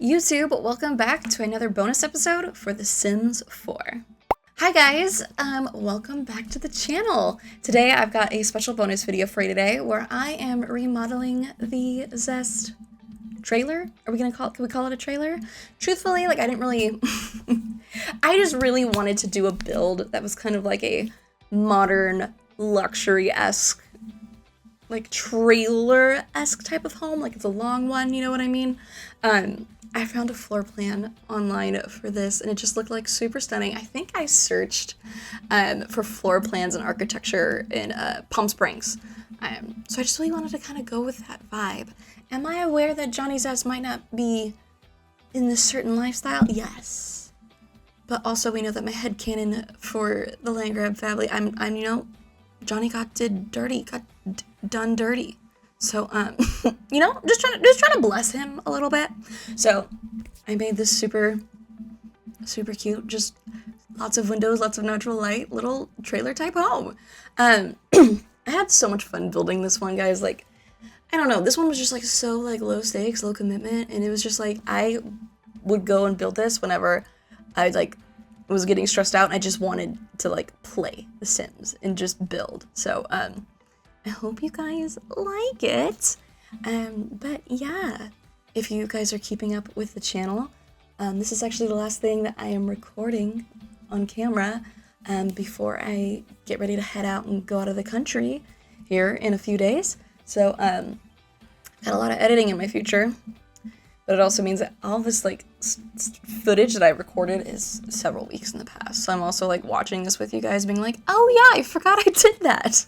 YouTube, welcome back to another bonus episode for The Sims 4. Hi guys, welcome back to the channel. Today I've got a special bonus video for you today where I am remodeling the Zest trailer. Are we gonna can we call it a trailer? Truthfully, like I didn't really, I just really wanted to do a build that was kind of like a modern luxury-esque, like trailer-esque type of home. Like it's a long one, you know what I mean? I found a floor plan online for this and it just looked like super stunning. I think I searched for floor plans and architecture in Palm Springs. So I just really wanted to kind of go with that vibe. Am I aware that Johnny Zest might not be in this certain lifestyle? Yes. But also we know that my headcanon for the land grab family, I'm you know, Johnny got done dirty. So, you know, just trying to bless him a little bit. So I made this super cute, just lots of windows, lots of natural light, little trailer type home. I had so much fun building this one, guys. Like, I don't know, this one was just like so like low stakes, low commitment. And it was just like, I would go and build this whenever I like was getting stressed out and I just wanted to like play The Sims and just build. So, I hope you guys like it. But yeah, if you guys are keeping up with the channel, this is actually the last thing that I am recording on camera before I get ready to head out and go out of the country here in a few days. So, got a lot of editing in my future, but it also means that all this like footage that I recorded is several weeks in the past. So I'm also like watching this with you guys being like, oh yeah, I forgot I did that.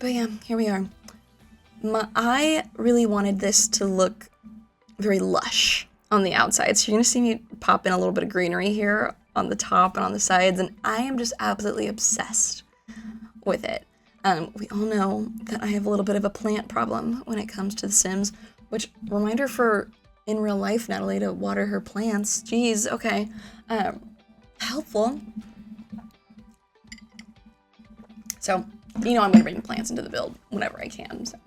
But yeah, here we are. I really wanted this to look very lush on the outside. So you're gonna see me pop in a little bit of greenery here on the top and on the sides, and I am just absolutely obsessed with it. We all know that I have a little bit of a plant problem when it comes to The Sims, which, reminder for in real life, Natalie, to water her plants. Jeez, okay. Helpful. So, you know I'm going to bring plants into the build whenever I can. So.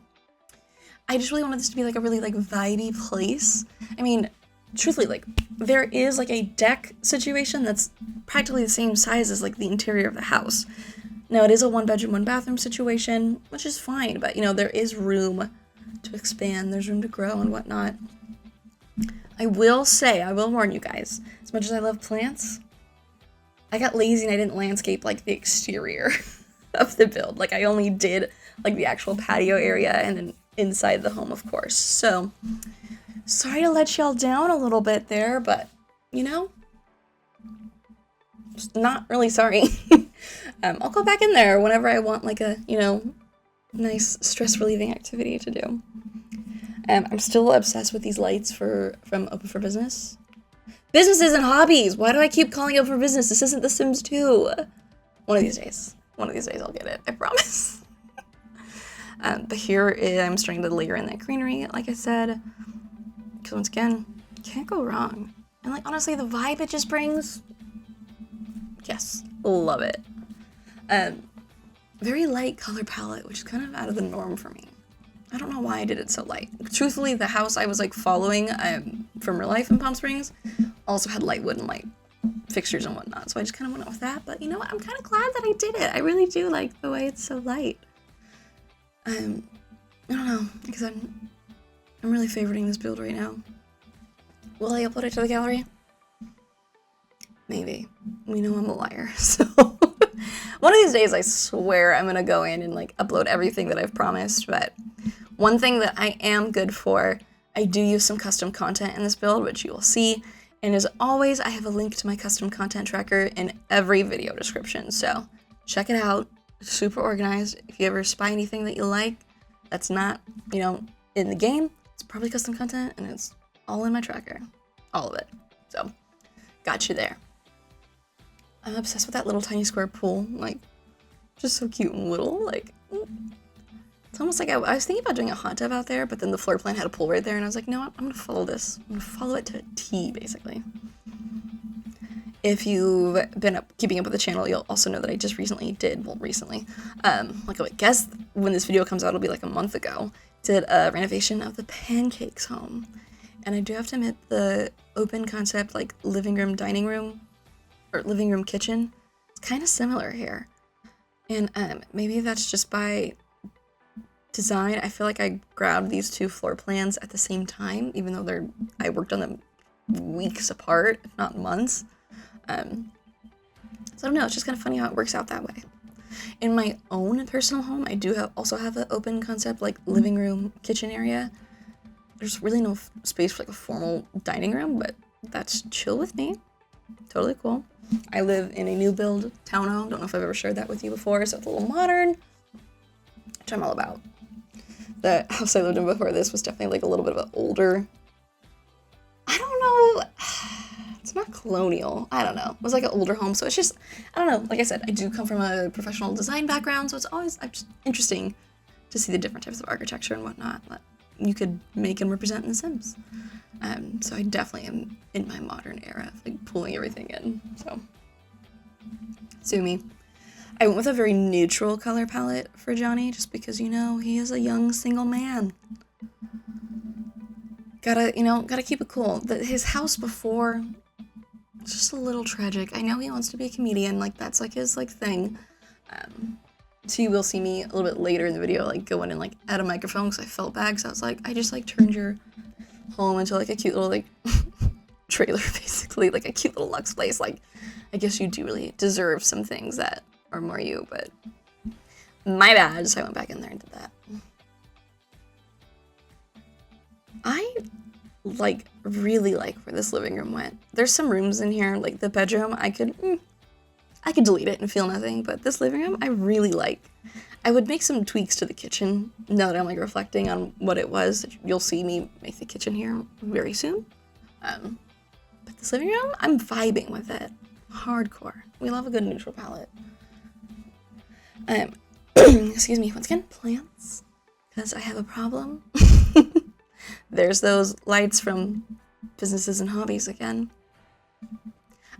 I just really wanted this to be like a really like vibey place. I mean, truthfully, like there is like a deck situation that's practically the same size as like the interior of the house. Now it is a 1-bedroom, 1-bathroom situation, which is fine, but you know, there is room to expand, there's room to grow and whatnot. I will say, I will warn you guys, as much as I love plants, I got lazy and I didn't landscape like the exterior of the build. Like I only did like the actual patio area and then inside the home, of course. So sorry to let y'all down a little bit there, but you know, not really sorry. I'll go back in there whenever I want like a, you know, nice stress relieving activity to do. I'm still obsessed with these lights from Open for Business. Businesses and hobbies. Why do I keep calling it Open for Business? This isn't The Sims 2. One of these days I'll get it, I promise. But here I'm starting to layer in that greenery, like I said, because once again, can't go wrong. And like honestly, the vibe it just brings, yes, love it. Very light color palette, which is kind of out of the norm for me. I don't know why I did it so light. Truthfully, the house I was like following from real life in Palm Springs also had light wood and light fixtures and whatnot, so I just kind of went with that. But you know what, I'm kind of glad that I did it. I really do like the way it's so light. I don't know, because I'm really favoriting this build right now. Will I upload it to the gallery? Maybe. We know I'm a liar, so one of these days I swear I'm gonna go in and like upload everything that I've promised. But one thing that I am good for, I do use some custom content in this build, which you will see. And as always, I have a link to my custom content tracker in every video description, so check it out. It's super organized. If you ever spy anything that you like that's not, you know, in the game, it's probably custom content, and it's all in my tracker. All of it. So, got you there. I'm obsessed with that little tiny square pool. Like, just so cute and little. Like, it's almost like I was thinking about doing a hot tub out there, but then the floor plan had a pool right there, and I was like, no, I'm gonna follow this. I'm gonna follow it to a T, basically. If you've been keeping up with the channel, you'll also know that I just recently, like I guess when this video comes out, it'll be like a month ago, did a renovation of the pancakes home. And I do have to admit, the open concept, like living room, dining room, or living room, kitchen, it's kind of similar here. And maybe that's just by design. I feel like I grabbed these two floor plans at the same time, even though I worked on them weeks apart, if not months. So I don't know, it's just kind of funny how it works out that way. In my own personal home, I do also have an open concept, like living room, kitchen area. There's really no space for like a formal dining room, but that's chill with me. Totally cool. I live in a new build townhome. Don't know if I've ever shared that with you before, so it's a little modern, which I'm all about. The house I lived in before this was definitely like a little bit of an older, I don't know, it's not colonial, I don't know. It was like an older home, so it's just, I don't know, like I said, I do come from a professional design background, so it's always just interesting to see the different types of architecture and whatnot that you could make and represent in The Sims. So I definitely am in my modern era, like pulling everything in, so. Sue me. I went with a very neutral color palette for Johnny, just because, he is a young single man. Gotta keep it cool. His house before, it's just a little tragic. I know he wants to be a comedian, like that's like his thing. So you will see me a little bit later in the video, like go in and like add a microphone, because I felt bad, because I was like, I just like turned your home into like a cute little like trailer, basically, like a cute little Luxe place. Like, I guess you do really deserve some things that are more you, but my bad. So I went back in there and did that. I really like where this living room went. There's some rooms in here, like the bedroom, I could delete it and feel nothing, but this living room I really like. I would make some tweaks to the kitchen now that I'm like reflecting on what it was. You'll see me make the kitchen here very soon. But this living room, I'm vibing with it. Hardcore. We love a good neutral palette. Excuse me, once again, plants, because I have a problem. There's those lights from Businesses and Hobbies again.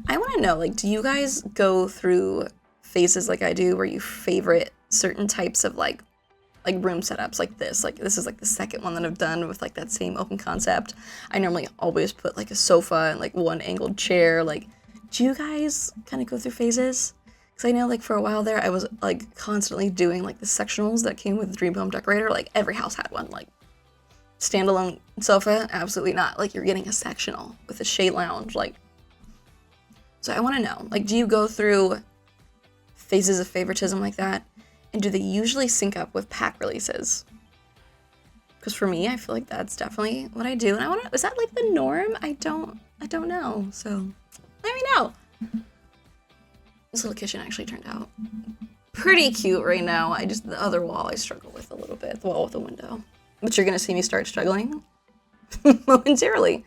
I want to know, like, do you guys go through phases like I do where you favorite certain types of like room setups like this? Like, this is like the second one that I've done with like that same open concept. I normally always put like a sofa and like one angled chair. Like, do you guys kind of go through phases? Because I know like for a while there I was like constantly doing like the sectionals that came with Dream Home Decorator. Like every house had one. Like, standalone sofa, absolutely not. Like, you're getting a sectional with a shade lounge. Like, so I want to know, like, do you go through phases of favoritism like that? And do they usually sync up with pack releases? Because for me, I feel like that's definitely what I do. And I want to, is that like the norm? I don't know. So let me know. This little kitchen actually turned out pretty cute right now. The other wall I struggle with a little bit, the wall with the window. But you're going to see me start struggling momentarily.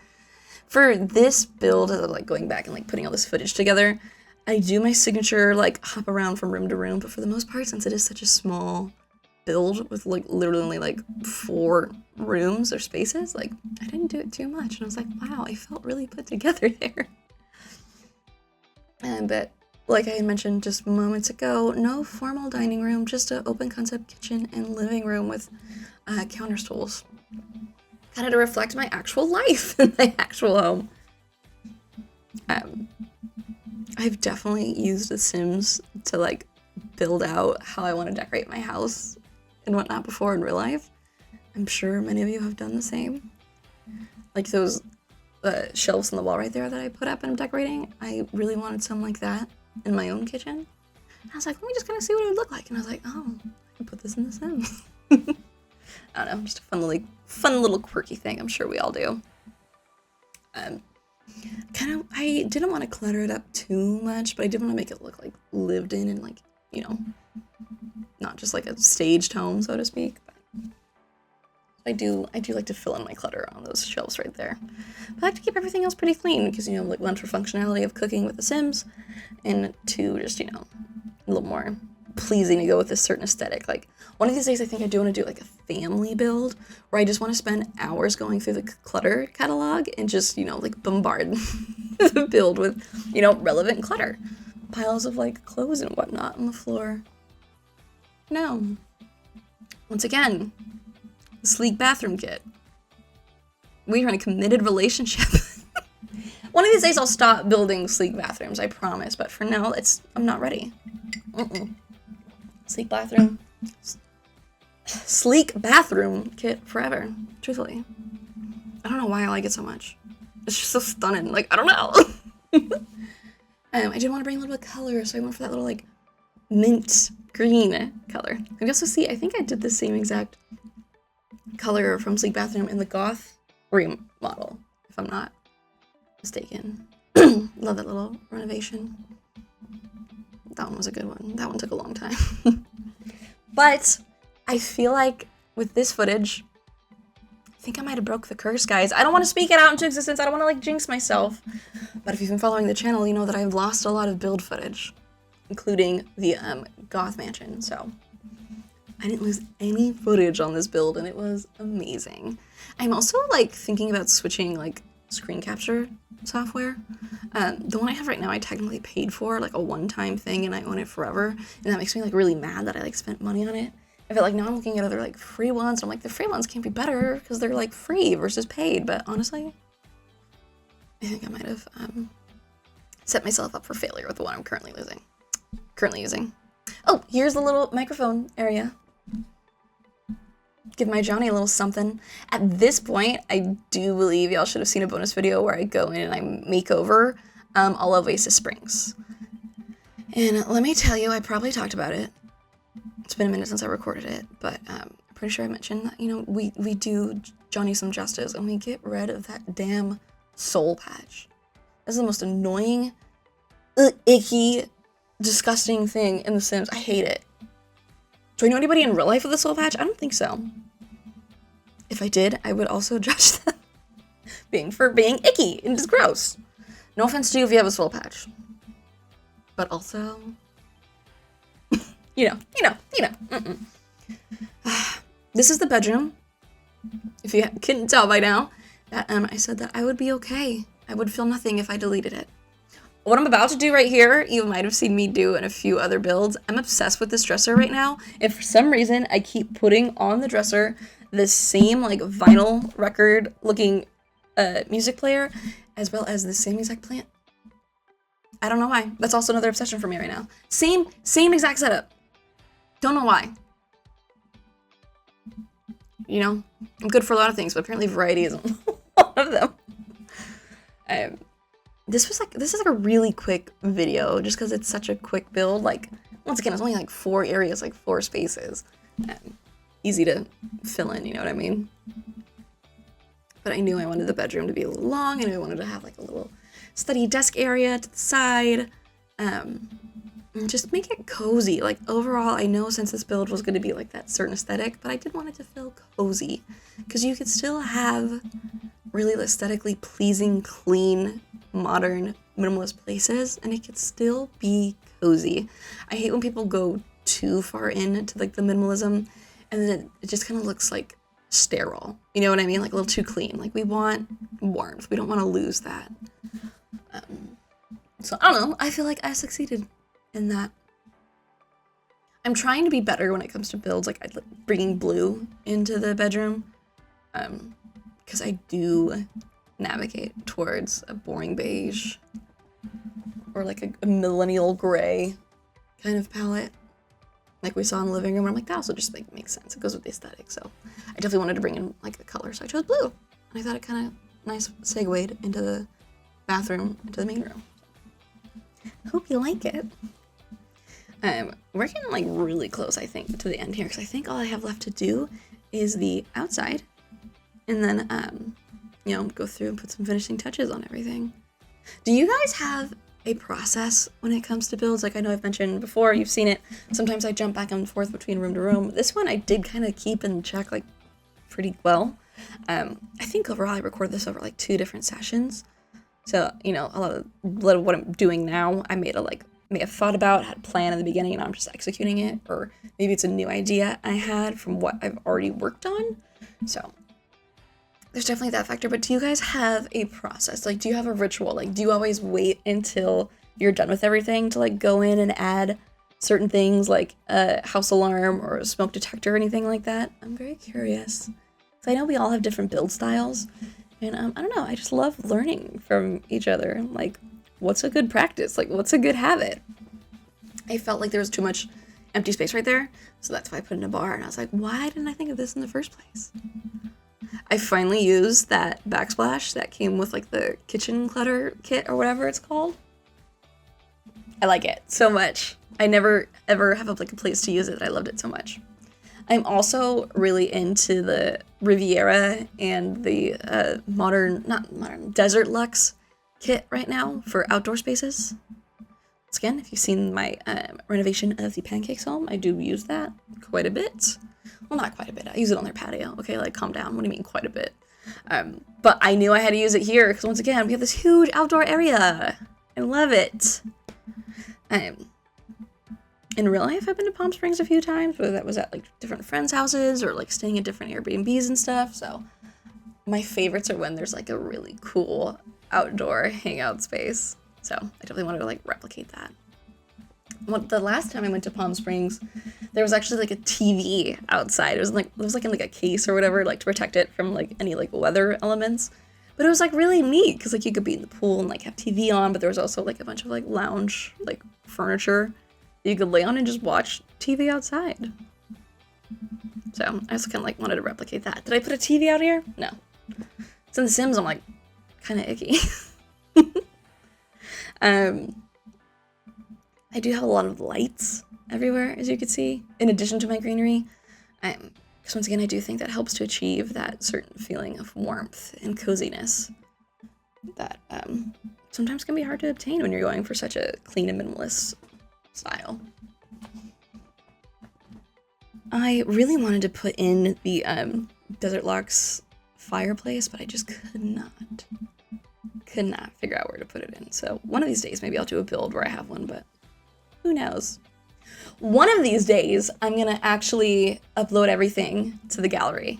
For this build, like going back and like putting all this footage together, I do my signature like hop around from room to room, but for the most part, since it is such a small build with like literally only like 4 rooms or spaces, like I didn't do it too much, and I was like, wow, I felt really put together there. But like I had mentioned just moments ago, no formal dining room, just an open concept kitchen and living room with counter stools, kind of to reflect my actual life in my actual home. I've definitely used The Sims to like build out how I want to decorate my house and whatnot before in real life. I'm sure many of you have done the same. Like those shelves on the wall right there that I put up and I'm decorating, I really wanted some like that in my own kitchen. And I was like, let me just kind of see what it would look like. And I was like, oh, I can put this in The Sims. I don't know, just a fun little quirky thing. I'm sure we all do. I didn't want to clutter it up too much, but I did want to make it look like lived in and like, you know, not just like a staged home, so to speak. But I do like to fill in my clutter on those shelves right there. But I like to keep everything else pretty clean because, you know, like one for functionality of cooking with The Sims, and 2, just, you know, a little more pleasing to go with a certain aesthetic. Like one of these days I think I do want to do like a family build where I just want to spend hours going through the clutter catalog and just, you know, like bombard the build with, you know, relevant clutter. Piles of like clothes and whatnot on the floor. No. Once again, the sleek bathroom kit. we're in a committed relationship. One of these days I'll stop building sleek bathrooms, I promise. But for now, I'm not ready. Sleek bathroom. Sleek bathroom kit forever. Truthfully. I don't know why I like it so much. It's just so stunning. Like, I don't know. I did want to bring a little bit of color, so I went for that little, like, mint green color. You can also see, I think I did the same exact color from Sleek Bathroom in the Goth remodel, if I'm not mistaken. Love that little renovation. That one was a good one. That one took a long time. But I feel like with this footage, I think I might have broke the curse, guys. I don't want to speak it out into existence. I don't want to, like, jinx myself. But if you've been following the channel, you know that I've lost a lot of build footage, including the Goth Mansion. So I didn't lose any footage on this build, and it was amazing. I'm also, like, thinking about switching, like, screen capture software. The one I have right now I technically paid for, like, a one-time thing, and I own it forever. And that makes me, like, really mad that I, like, spent money on it. I feel like now I'm looking at other, like, free ones, and I'm like, the free ones can't be better because they're, like, free versus paid. But honestly, I think I might have set myself up for failure with the one I'm currently using. Oh, here's the little microphone area. Give my Johnny a little something. At this point, I do believe y'all should have seen a bonus video where I go in and I make over all of Oasis Springs. And let me tell you, I probably talked about it. It's been a minute since I recorded it, but I'm pretty sure I mentioned that, you know, we do Johnny some justice and we get rid of that damn soul patch. This is the most annoying, icky, disgusting thing in The Sims. I hate it. Do I know anybody in real life with a soul patch? I don't think so. If I did, I would also judge them for being icky and just gross. No offense to you if you have a soul patch. But also, you know. This is the bedroom. If you couldn't tell by now, that I said that I would be okay. I would feel nothing if I deleted it. What I'm about to do right here, you might have seen me do in a few other builds. I'm obsessed with this dresser right now, and for some reason, I keep putting on the dresser the same, like, vinyl record-looking music player, as well as the same exact plant. I don't know why. That's also another obsession for me right now. Same exact setup. Don't know why. You know, I'm good for a lot of things, but apparently variety isn't one of them. This is like a really quick video, just because it's such a quick build. Like, once again, it's only like 4 areas, like 4 spaces. Easy to fill in, you know what I mean? But I knew I wanted the bedroom to be a little long. I knew I wanted to have like a little study desk area to the side. And just make it cozy. Like, overall, I know since this build was going to be like that certain aesthetic, but I did want it to feel cozy. Because you could still have really aesthetically pleasing, clean, modern, minimalist places, and it could still be cozy. I hate when people go too far into like the minimalism, and then it just kind of looks like sterile. You know what I mean? Like a little too clean. Like, we want warmth. We don't want to lose that. So I don't know. I feel like I succeeded in that. I'm trying to be better when it comes to builds, like bringing blue into the bedroom, because I do navigate towards a boring beige or like a millennial gray kind of palette, like we saw in the living room. I'm like, that also just makes sense. It goes with the aesthetic. So I definitely wanted to bring in like a color, so I chose blue, and I thought it kind of nice segued into the bathroom, into the main room. Hope you like it. We're getting like really close, I think, to the end here, because I think all I have left to do is the outside, and then you know, go through and put some finishing touches on everything. Do you guys have a process when it comes to builds? Like, I know I've mentioned before, you've seen it. Sometimes I jump back and forth between room to room. This one I did kind of keep in check, like, pretty well. I think overall I recorded this over like 2 different sessions. So, you know, a lot of what I'm doing now, I may have thought about, had a plan in the beginning, and I'm just executing it. Or maybe it's a new idea I had from what I've already worked on. So there's definitely that factor. But do you guys have a process? Like, do you have a ritual? Like, do you always wait until you're done with everything to like go in and add certain things, like a house alarm or a smoke detector or anything like that? I'm very curious, because I know we all have different build styles, And I don't know, I just love learning from each other. Like, what's a good practice? Like, what's a good habit? I felt like there was too much empty space right there, so that's why I put in a bar. And I was like, why didn't I think of this in the first place? I finally used that backsplash that came with like the kitchen clutter kit or whatever it's called. I like it so much. I never ever have like a place to use it. I loved it so much. I'm also really into the Riviera and the Desert Luxe kit right now for outdoor spaces. Once again, if you've seen my renovation of the pancakes home, I do use that quite a bit. Well, not quite a bit. I use it on their patio. Okay, like calm down. What do you mean quite a bit? But I knew I had to use it here because once again, we have this huge outdoor area. I love it. In real life, I've been to Palm Springs a few times, whether that was at like different friends' houses or like staying at different Airbnbs and stuff. So my favorites are when there's like a really cool outdoor hangout space. So I definitely wanted to like replicate that. Well, the last time I went to Palm Springs, there was actually like a TV outside. It was like in like a case or whatever, like to protect it from like any like weather elements. But it was like really neat because like you could be in the pool and like have TV on, but there was also like a bunch of like lounge like furniture you could lay on and just watch TV outside. So I just kind of like wanted to replicate that. Did I put a TV out here? No. It's in The Sims. I'm like kind of icky. I do have a lot of lights everywhere, as you can see, in addition to my greenery. Because once again, I do think that helps to achieve that certain feeling of warmth and coziness that sometimes can be hard to obtain when you're going for such a clean and minimalist style. I really wanted to put in the Desert Luxe fireplace, but I just could not figure out where to put it in. So one of these days, maybe I'll do a build where I have one, but who knows? One of these days, I'm gonna actually upload everything to the gallery.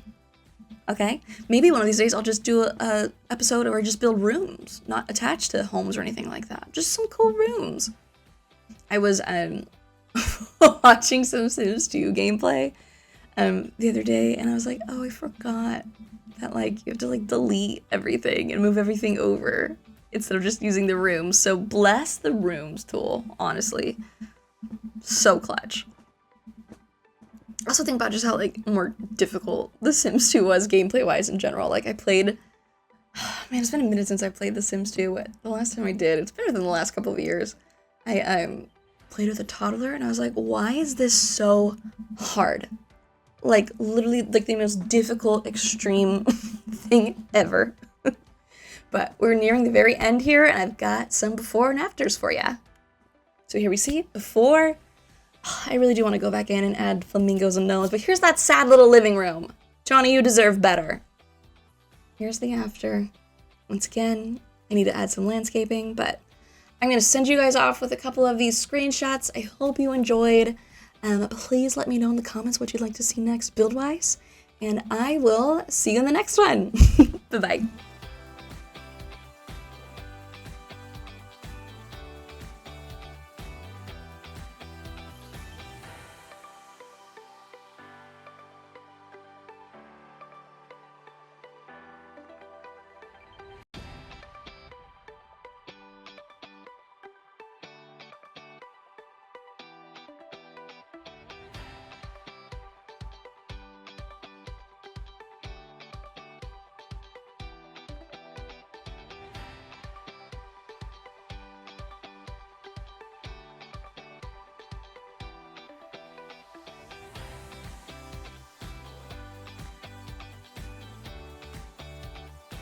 Okay? Maybe one of these days I'll just do a episode where I just build rooms, not attached to homes or anything like that. Just some cool rooms. I was watching some Sims 2 gameplay the other day, and I was like, oh, I forgot that like you have to like delete everything and move everything over instead of just using the rooms. So bless the rooms tool, honestly. So clutch. I also think about just how like more difficult The Sims 2 was gameplay wise in general. Like I played, man, it's been a minute since I played The Sims 2. The last time I did, it's better than the last couple of years. I played with a toddler and I was like, why is this so hard? Like literally like the most difficult extreme thing ever. But we're nearing the very end here and I've got some before and afters for ya. So here we see before. I really do want to go back in and add flamingos and gnomes, but here's that sad little living room. Johnny, you deserve better. Here's the after. Once again, I need to add some landscaping, but I'm going to send you guys off with a couple of these screenshots. I hope you enjoyed. Please let me know in the comments what you'd like to see next build-wise, and I will see you in the next one. Bye-bye.